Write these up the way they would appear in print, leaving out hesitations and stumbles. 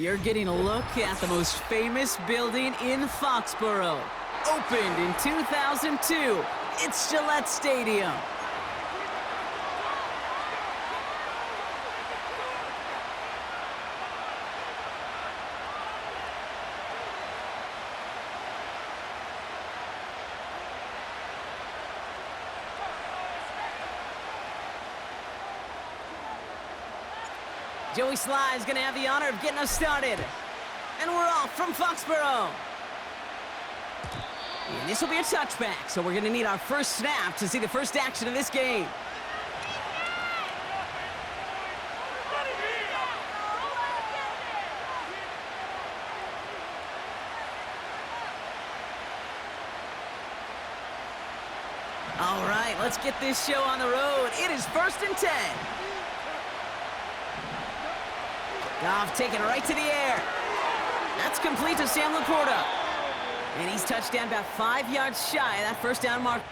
You're getting a look at the most famous building in Foxborough. Opened in 2002, it's Gillette Stadium. Joey Sly is going to have the honor of getting us started. And we're off from Foxborough. And this will be a touchback, so we're going to need our first snap to see the first action of this game. All right, let's get this show on the road. It is 1st and 10. Goff taking it right to the air. That's complete to Sam Laporta. And he's touched down about 5 yards shy of that first down mark.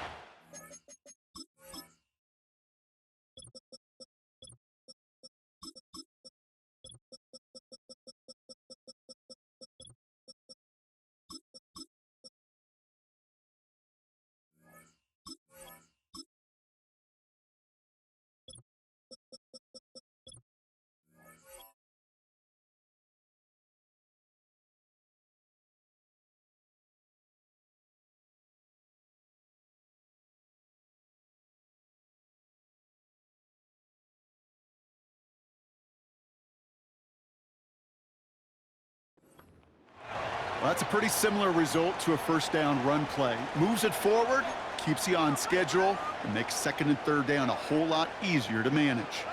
Well, that's a pretty similar result to a first down run play. Moves it forward, keeps you on schedule, and makes 2nd and 3rd down a whole lot easier to manage.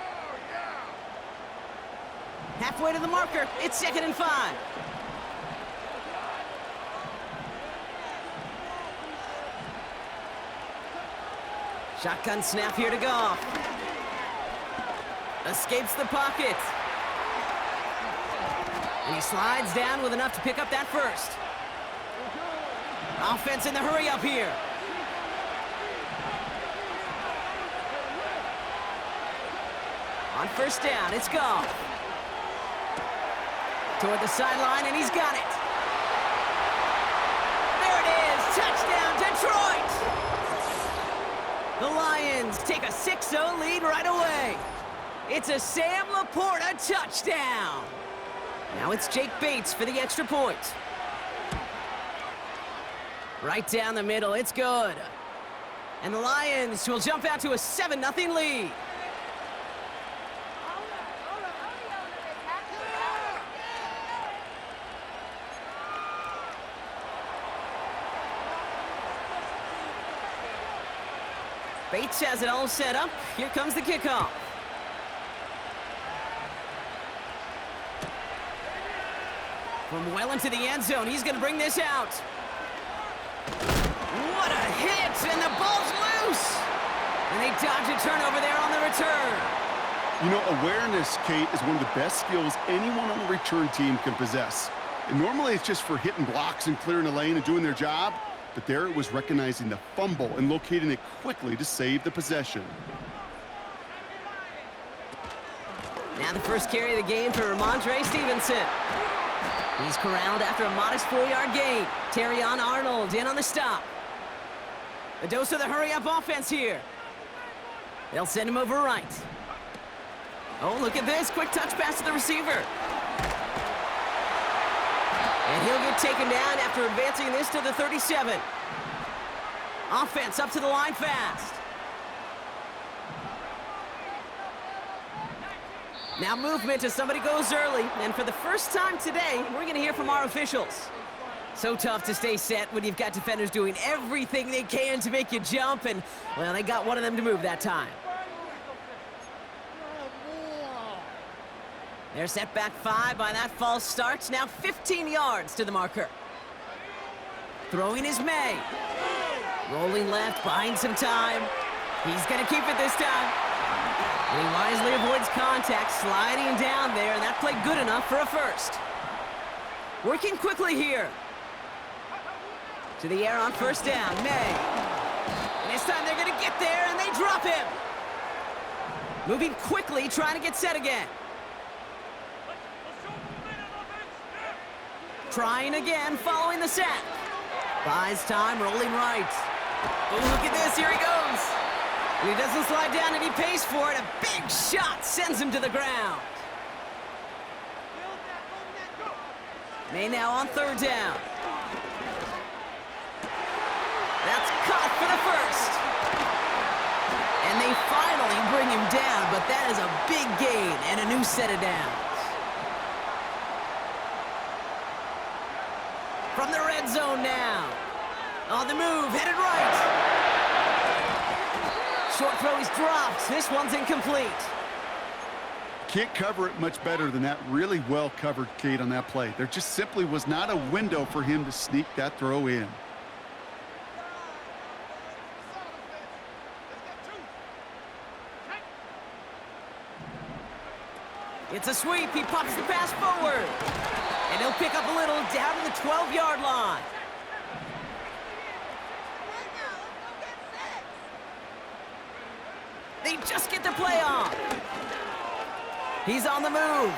Halfway to the marker, it's 2nd and 5. Shotgun snap here to Goff. Escapes the pocket. And he slides down with enough to pick up that first. Offense in the hurry up here. On first down, it's Goff. Toward the sideline, and he's got it. There it is, touchdown, Detroit! The Lions take a 6-0 lead right away. It's a Sam Laporta touchdown. Now it's Jake Bates for the extra point. Right down the middle, it's good. And the Lions will jump out to a 7-0 lead. Bates has it all set up. Here comes the kickoff. From well into the end zone, he's going to bring this out. What a hit, and the ball's loose. And they dodge a turnover there on the return. You know, awareness, Kate, is one of the best skills anyone on the return team can possess. And normally it's just for hitting blocks and clearing a lane and doing their job. But there it was recognizing the fumble and locating it quickly to save the possession. Now the first carry of the game for Ramondre Stevenson. He's corralled after a modest 4-yard gain. Terrion Arnold in on the stop. A dose of the hurry-up offense here. They'll send him over right. Oh, look at this. Quick touch pass to the receiver. And he'll get taken down after advancing this to the 37. Offense up to the line fast. Now movement as somebody goes early. And for the first time today, we're going to hear from our officials. So tough to stay set when you've got defenders doing everything they can to make you jump. And, well, they got one of them to move that time. They're set back 5 by that false start. Now 15 yards to the marker. Throwing is May. Rolling left, buying some time. He's going to keep it this time. And he wisely avoids contact, sliding down there, and that played good enough for a first. Working quickly here. To the air on first down, May. And this time they're going to get there, and they drop him. Moving quickly, trying to get set again. Trying again, following the sack. Buys time, rolling right. Oh, look at this, here he goes. And he doesn't slide down, and he pays for it. A big shot sends him to the ground. May now on third down. That's caught for the first. And they finally bring him down, but that is a big gain and a new set of downs. From the red zone now. On the move, headed right. Short throw is dropped. This one's incomplete. Can't cover it much better than that. Really well covered, Kate, on that play. There just simply was not a window for him to sneak that throw in. It's a sweep. He pops the pass forward. And he'll pick up a little down to the 12-yard line. They just get the play on. He's on the move.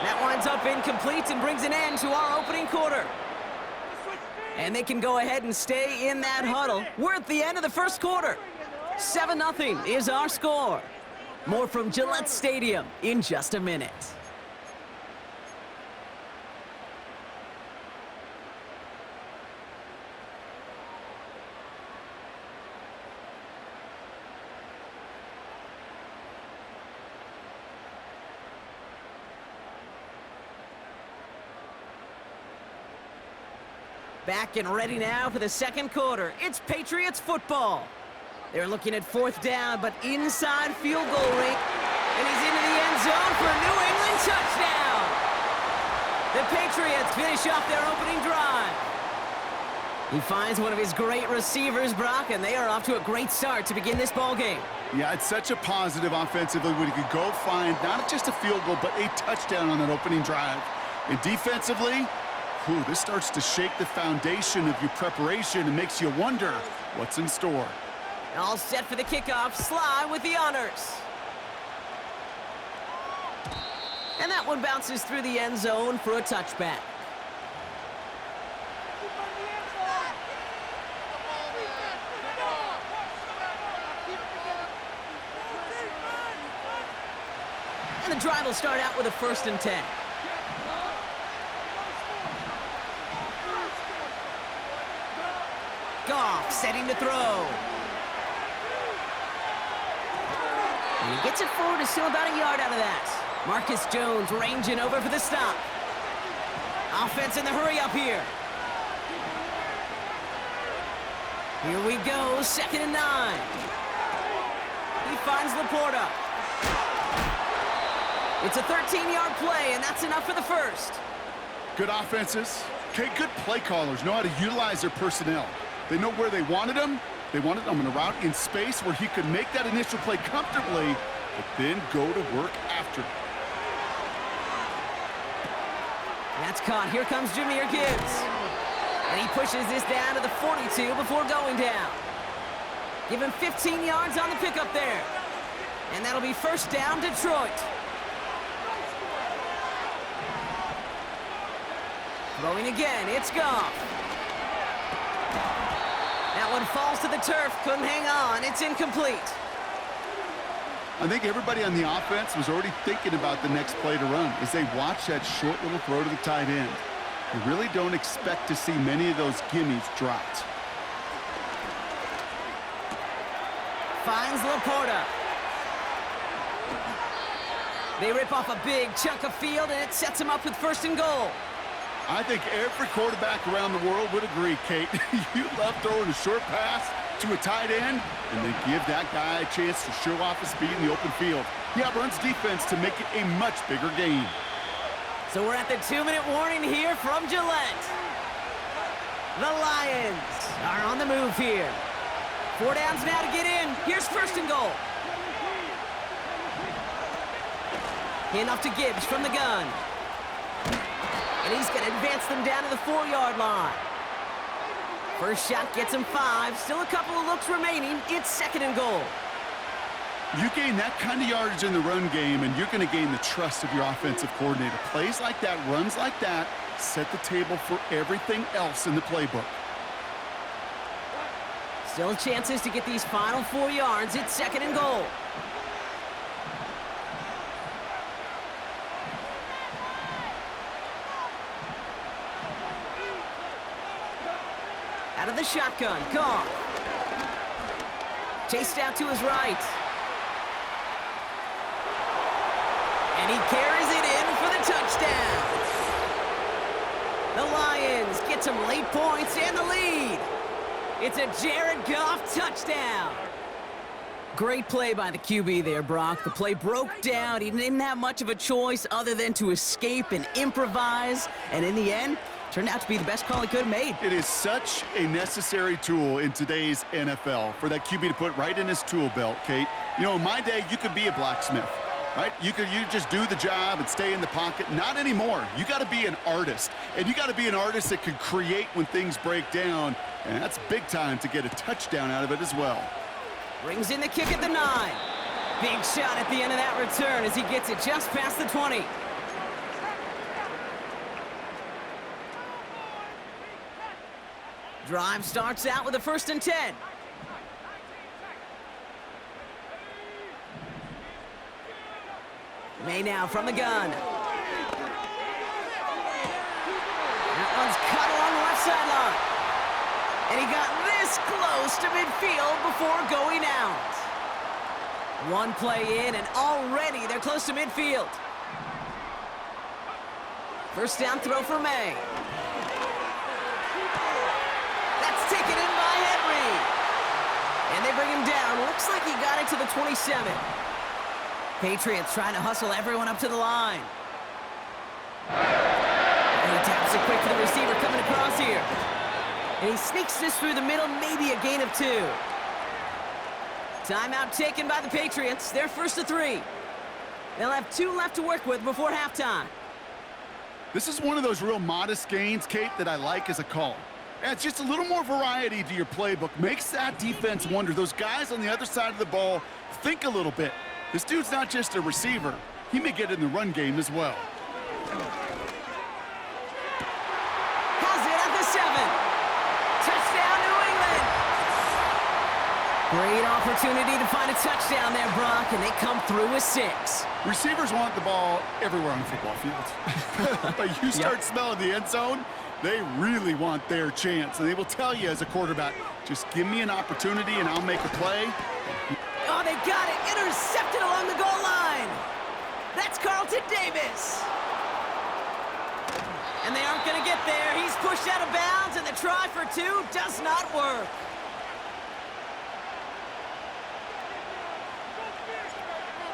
That winds up incomplete and brings an end to our opening quarter. And they can go ahead and stay in that huddle. We're at the end of the first quarter. 7-0 is our score. More from Gillette Stadium in just a minute. Back and ready now for the second quarter. It's Patriots football. They're looking at fourth down, but inside field goal range. And he's into the end zone for a New England touchdown. The Patriots finish off their opening drive. He finds one of his great receivers, Brock, and they are off to a great start to begin this ball game. Yeah, it's such a positive offensively when he could go find not just a field goal, but a touchdown on that opening drive. And defensively, this starts to shake the foundation of your preparation and makes you wonder what's in store. All set for the kickoff. Sly with the honors. And that one bounces through the end zone for a touchback. And the drive will start out with a 1st and 10. Goff setting to throw. And he gets it forward, is still about a yard out of that. Marcus Jones ranging over for the stop. Offense in the hurry up here. Here we go, 2nd and 9. He finds Laporta. It's a 13-yard play, and that's enough for the first. Good offenses. Okay, good play callers know how to utilize their personnel. They know where they wanted him. They wanted him in a route in space where he could make that initial play comfortably, but then go to work after. That's caught. Here comes Jahmyr Gibbs. And he pushes this down to the 42 before going down. Give him 15 yards on the pickup there. And that'll be 1st down, Detroit. Throwing again, it's Goff. That one falls to the turf, couldn't hang on, it's incomplete. I think everybody on the offense was already thinking about the next play to run as they watch that short little throw to the tight end. You really don't expect to see many of those gimmies dropped. Finds Laporta. They rip off a big chunk of field, and it sets him up with 1st and goal. I think every quarterback around the world would agree, Kate. You love throwing a short pass to a tight end and then give that guy a chance to show off his speed in the open field. He outruns defense to make it a much bigger game. So we're at the 2-minute warning here from Gillette. The Lions are on the move here. 4 downs now to get in. Here's 1st and goal. Handoff to Gibbs from the gun. And he's going to advance them down to the 4-yard line. First shot gets him 5. Still a couple of looks remaining. It's 2nd and goal. You gain that kind of yardage in the run game, and you're going to gain the trust of your offensive coordinator. Plays like that, runs like that, set the table for everything else in the playbook. Still chances to get these final 4 yards. It's 2nd and goal. Out of the shotgun, Goff. Chased out to his right. And he carries it in for the touchdown. The Lions get some late points and the lead. It's a Jared Goff touchdown. Great play by the QB there, Brock. The play broke down. He didn't have much of a choice other than to escape and improvise. And in the end, turned out to be the best call he could have made. It is such a necessary tool in today's NFL for that QB to put right in his tool belt, Kate. You know, in my day, you could be a blacksmith, right? You just do the job and stay in the pocket. Not anymore. You got to be an artist. And you got to be an artist that can create when things break down. And that's big time to get a touchdown out of it as well. Brings in the kick at the 9. Big shot at the end of that return as he gets it just past the 20. Drive starts out with a 1st and 10. May now from the gun. That one's cut along the left sideline. And he got this close to midfield before going out. One play in, and already they're close to midfield. 1st down throw for May. That's taken in by Henry. And they bring him down. Looks like he got it to the 27. Patriots trying to hustle everyone up to the line. And he taps it quick for the receiver coming across here. And he sneaks this through the middle, maybe a gain of 2. Timeout taken by the Patriots. They're 1st and 3. They'll have 2 left to work with before halftime. This is one of those real modest gains, Kate, that I like as a call. Adds just a little more variety to your playbook. Makes that defense wonder. Those guys on the other side of the ball think a little bit. This dude's not just a receiver. He may get in the run game as well. Has it at the 7. Touchdown, New England. Great opportunity to find a touchdown there, Brock, and they come through with 6. Receivers want the ball everywhere on the football field. But you start smelling the end zone, they really want their chance. And they will tell you as a quarterback, just give me an opportunity and I'll make a play. Oh, they got it. Intercepted along the goal line. That's Carlton Davis. And they aren't going to get there. He's pushed out of bounds, and the try for 2 does not work.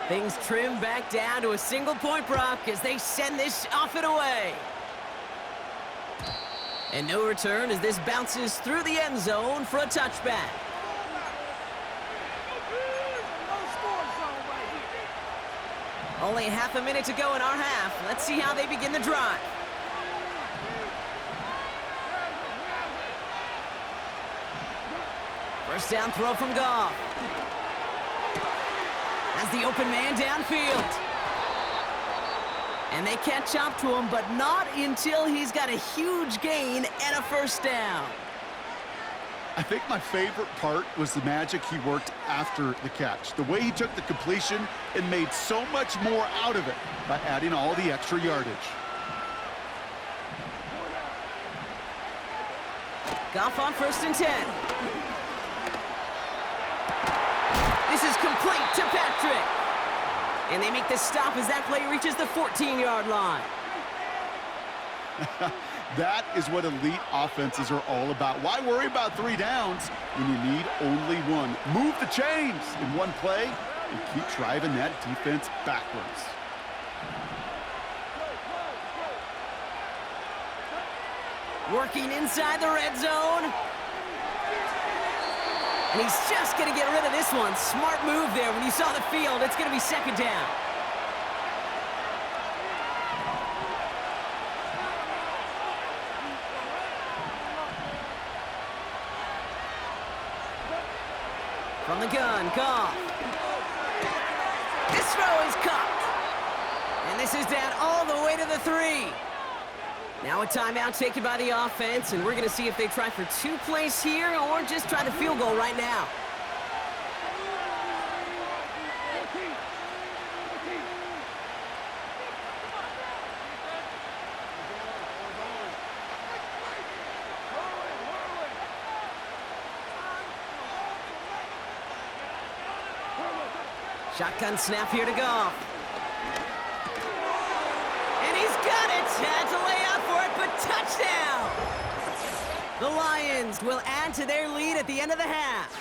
Things trim back down to a single point, Brock, as they send this off and away. And no return as this bounces through the end zone for a touchback. Only half a minute to go in our half. Let's see how they begin the drive. First down throw from Goff. Has the open man downfield. And they catch up to him, but not until he's got a huge gain and a 1st down. I think my favorite part was the magic he worked after the catch. The way he took the completion and made so much more out of it by adding all the extra yardage. Goff on 1st and 10. This is complete to Patrick. And they make the stop as that play reaches the 14-yard line. That is what elite offenses are all about. Why worry about 3 downs when you need only 1? Move the chains in one play and keep driving that defense backwards. Working inside the red zone. And he's just going to get rid of this one. Smart move there. When you saw the field, it's going to be 2nd down. From the gun, Goff. This throw is caught. And this is down all the way to the 3. Now a timeout taken by the offense, and we're going to see if they try for 2 plays here or just try the field goal right now. Shotgun snap here to Goff. And he's got it! Had to lay out for it, but touchdown! The Lions will add to their lead at the end of the half.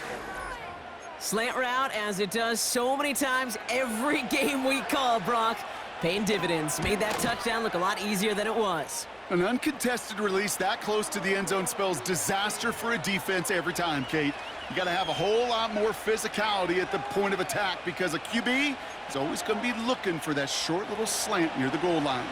Slant route, as it does so many times every game we call, Brock. Paying dividends. Made that touchdown look a lot easier than it was. An uncontested release that close to the end zone spells disaster for a defense every time, Kate. You got to have a whole lot more physicality at the point of attack because a QB is always going to be looking for that short little slant near the goal line.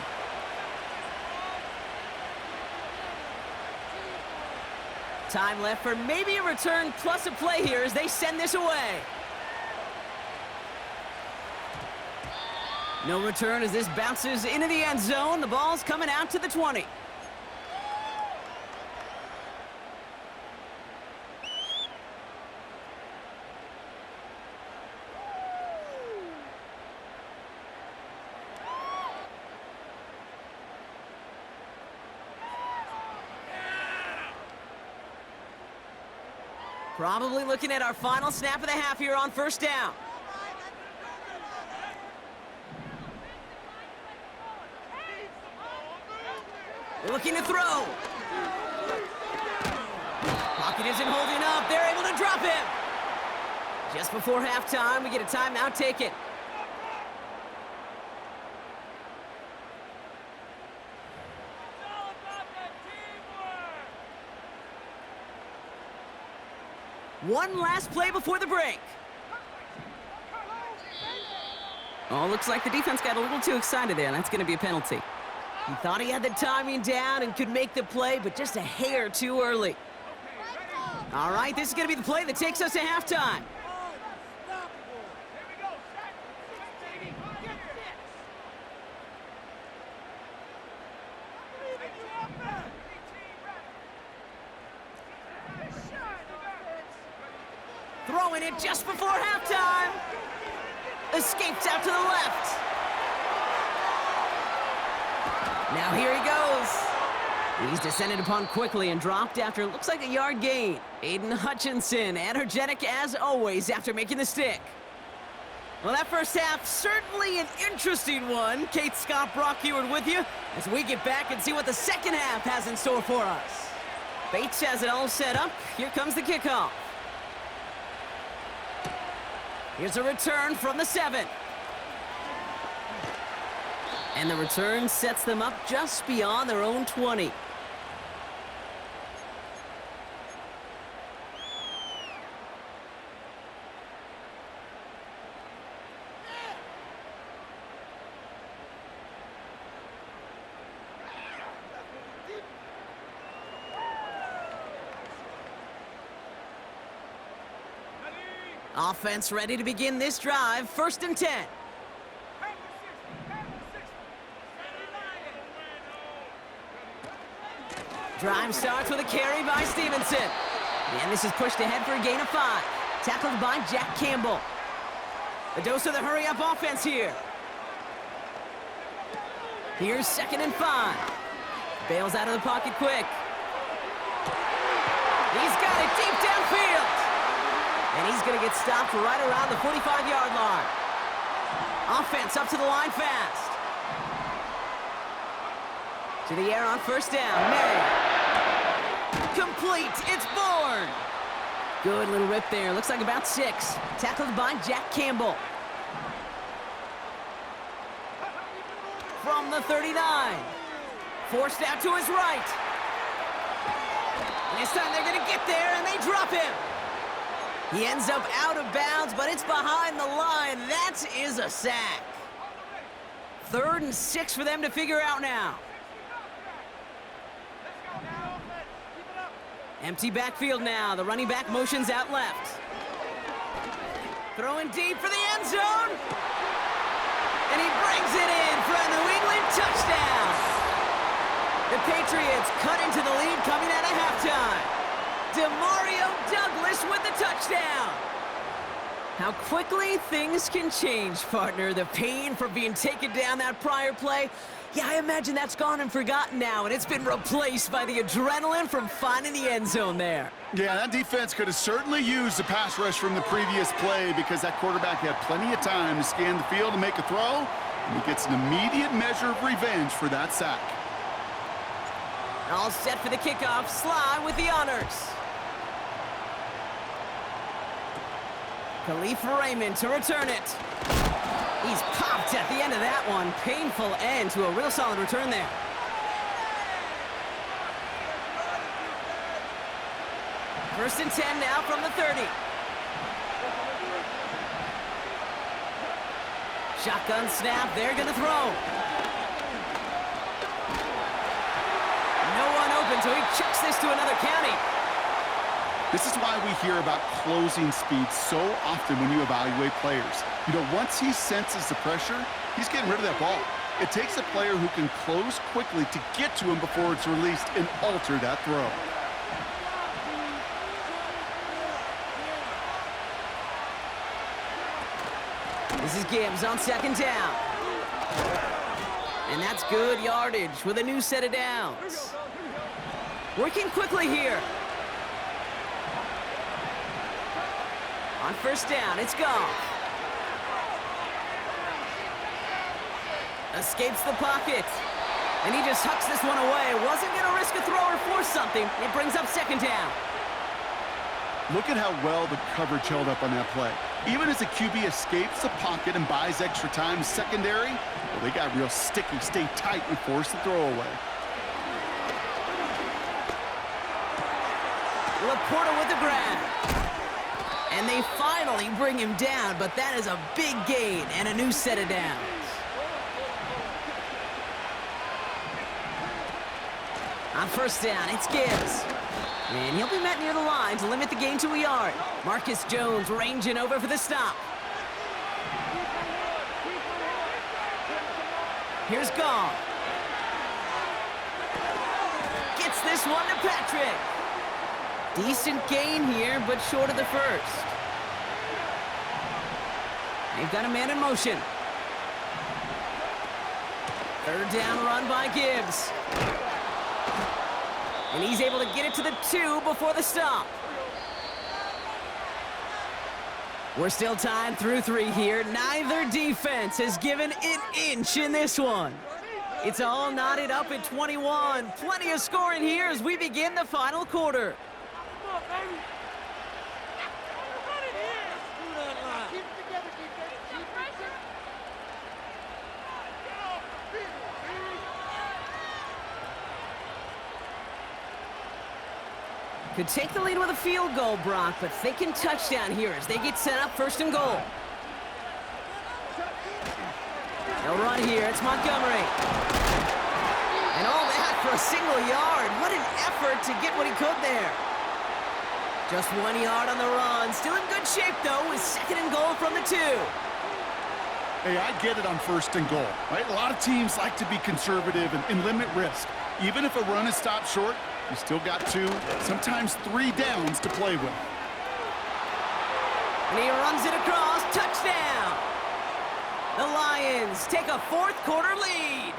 Time left for maybe a return plus a play here as they send this away. No return as this bounces into the end zone. The ball's coming out to the 20. Probably looking at our final snap of the half here on first down. Looking to throw. Pocket isn't holding up. They're able to drop him. Just before halftime, we get a timeout taken. One last play before the break. Oh, looks like the defense got a little too excited there, and that's going to be a penalty. He thought he had the timing down and could make the play, but just a hair too early. All right, this is going to be the play that takes us to halftime. Throwing it just before halftime. Escapes out to the left. Now here he goes. He's descended upon quickly and dropped after it looks like a yard gain. Aiden Hutchinson, energetic as always after making the stick. Well, that first half, certainly an interesting one. Kate, Scott, Brock Heward with you as we get back and see what the second half has in store for us. Bates has it all set up. Here comes the kickoff. Here's a return from the 7. And the return sets them up just beyond their own 20. Offense ready to begin this drive. 1st and 10. Drive starts with a carry by Stevenson. And this is pushed ahead for a gain of 5. Tackled by Jack Campbell. A dose of the hurry-up offense here. Here's 2nd and 5. Bails out of the pocket quick. He's got it deep downfield. And he's going to get stopped right around the 45-yard line. Offense up to the line fast. To the air on 1st down. May. Complete. It's Bourne. Good little rip there. Looks like about 6. Tackled by Jack Campbell. From the 39. Forced out to his right. And this time they're going to get there, and they drop him. He ends up out of bounds, but it's behind the line. That is a sack. 3rd and 6 for them to figure out now. Empty backfield now. The running back motions out left. Throwing deep for the end zone. And he brings it in for a New England touchdown. The Patriots cut into the lead coming out of halftime. Demario Douglas with the touchdown. How quickly things can change, partner. The pain from being taken down that prior play, yeah, I imagine that's gone and forgotten now, and it's been replaced by the adrenaline from finding the end zone there. Yeah, that defense could have certainly used the pass rush from the previous play because that quarterback had plenty of time to scan the field and make a throw, and he gets an immediate measure of revenge for that sack. All set for the kickoff. Sly with the honors. Khalifa Raymond to return it. He's popped at the end of that one. Painful end to a real solid return there. First and 10 now from the 30. Shotgun snap. They're going to throw. No one open, so he chucks this to another county. This is why we hear about closing speed so often when you evaluate players. You know, once he senses the pressure, he's getting rid of that ball. It takes a player who can close quickly to get to him before it's released and alter that throw. This is Gibbs on second down. And that's good yardage with a new set of downs. Working quickly here. On first down, it's gone. Escapes the pocket. And he just hucks this one away. Wasn't going to risk a throw or force something. It brings up second down. Look at how well the coverage held up on that play. Even as the QB escapes the pocket and buys extra time secondary, well, they got real sticky, stay tight, and force the throw away. Laporta with the grab. And they finally bring him down, but that is a big gain and a new set of downs. On first down, it's Gibbs. And he'll be met near the line to limit the gain to a yard. Marcus Jones ranging over for the stop. Here's Gall. Gets this one to Patrick. Decent gain here, but short of the first. They've got a man in motion. Third down run by Gibbs. And he's able to get it to the 2 before the stop. We're still tied through 3 here. Neither defense has given an inch in this one. It's all knotted up at 21. Plenty of scoring here as we begin the final quarter. Could take the lead with a field goal, Brock, but thinking touchdown here as they get set up first and goal. They'll run here. It's Montgomery. And all that for a single yard. What an effort to get what he could there. Just 1 yard on the run. Still in good shape, though, with second and goal from the 2. Hey, I get it on first and goal, right? A lot of teams like to be conservative and limit risk. Even if a run is stopped short, you still got 2, sometimes 3 downs to play with. And he runs it across. Touchdown! The Lions take a fourth quarter lead.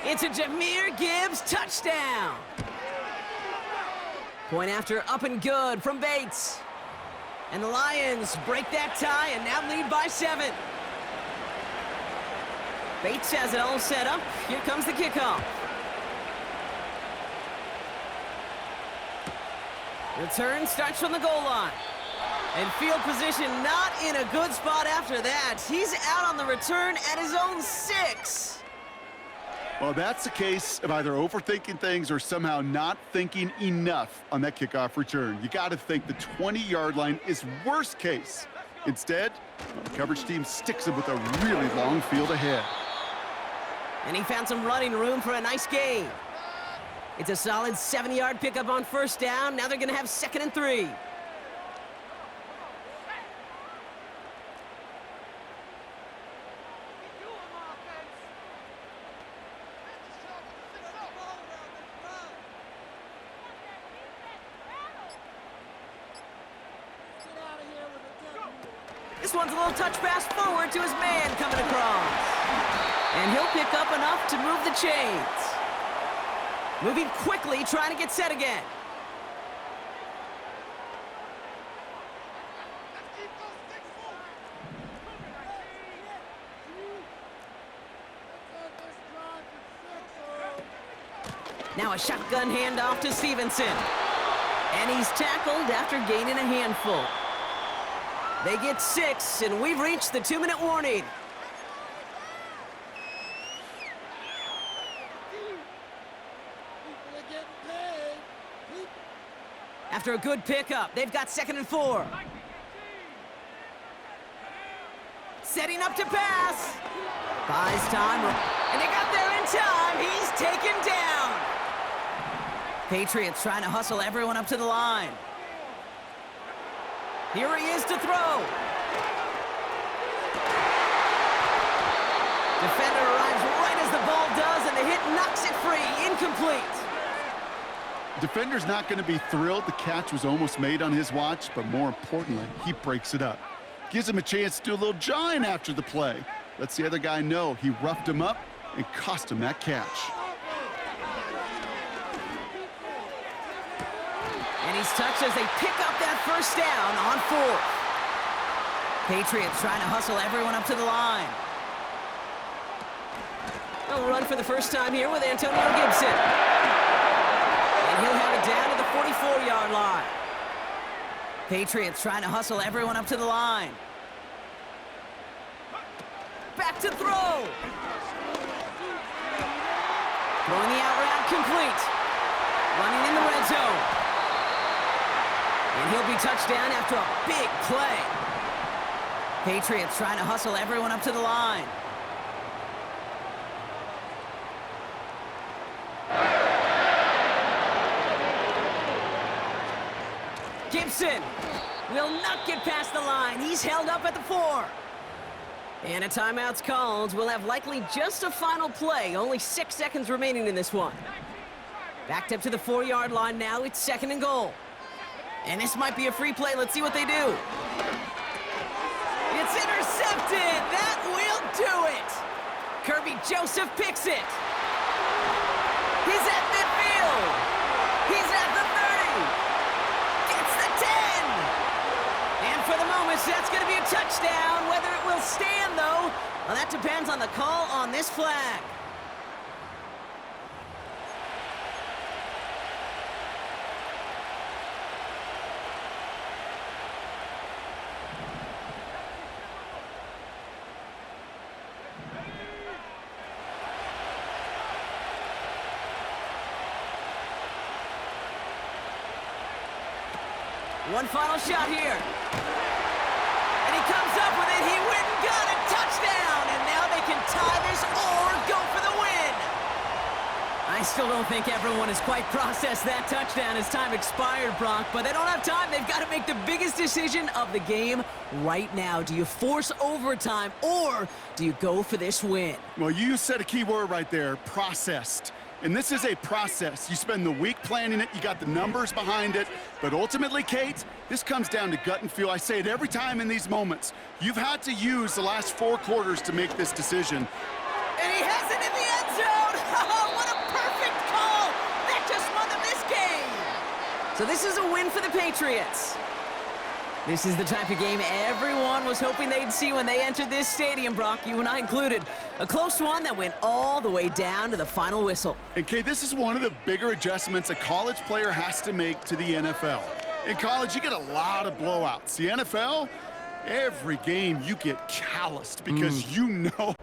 It's a Jahmyr Gibbs touchdown. Point after up and good from Bates. And the Lions break that tie and now lead by 7. Bates has it all set up. Here comes the kickoff. Return starts from the goal line. And field position not in a good spot after that. He's out on the return at his own 6. Well, that's the case of either overthinking things or somehow not thinking enough on that kickoff return. You got to think the 20-yard line is worst case. Instead, the coverage team sticks him with a really long field ahead. And he found some running room for a nice gain. It's a solid 7-yard pickup on first down. Now they're going to have second and 3. This one's a little touch pass forward to his man coming across. And he'll pick up enough to move the chains. Moving quickly, trying to get set again. Now a shotgun handoff to Stevenson. And he's tackled after gaining a handful. They get 6, and we've reached the 2-minute warning. After a good pickup, they've got 2nd and 4. Setting up to pass. Buys time, and they got there in time. He's taken down. Patriots trying to hustle everyone up to the line. Here he is to throw. Defender arrives right as the ball does, and the hit knocks it free. Incomplete. Defender's not going to be thrilled the catch was almost made on his watch, but more importantly, he breaks it up. Gives him a chance to do a little jawing after the play. Lets the other guy know he roughed him up and cost him that catch. And he's touched as they pick up that first down on 4th. Patriots trying to hustle everyone up to the line. They'll run for the first time here with Antonio Gibson. And he'll have it down to the 44-yard line. Patriots trying to hustle everyone up to the line. Back to throw. Throwing the out route complete. Running in the red zone. And he'll be touched down after a big play. Patriots trying to hustle everyone up to the line. Gibson will not get past the line. He's held up at the 4. And a timeout's called. We'll have likely just a final play. Only 6 seconds remaining in this one. Backed up to the 4-yard line now. It's 2nd and goal. And this might be a free play. Let's see what they do. It's intercepted. That will do it. Kirby Joseph picks it. He's at midfield. He's at the 30. Gets the 10. And for the moment, that's going to be a touchdown. Whether it will stand, though, well, that depends on the call on this flag. One final shot here. And he comes up with it. He went and got a touchdown. And now they can tie this or go for the win. I still don't think everyone has quite processed that touchdown as time expired, Brock. But they don't have time. They've got to make the biggest decision of the game right now. Do you force overtime or do you go for this win? Well, you said a key word right there, processed. And this is a process. You spend the week planning it, you got the numbers behind it, but ultimately, Kate, this comes down to gut and feel. I say it every time in these moments. You've had to use the last 4 quarters to make this decision. And he has it in the end zone! What a perfect call! That just won them this game! So this is a win for the Patriots. This is the type of game everyone was hoping they'd see when they entered this stadium, Brock, you and I included. A close one that went all the way down to the final whistle. And, Kate, this is one of the bigger adjustments a college player has to make to the NFL. In college, you get a lot of blowouts. The NFL, every game you get calloused because you know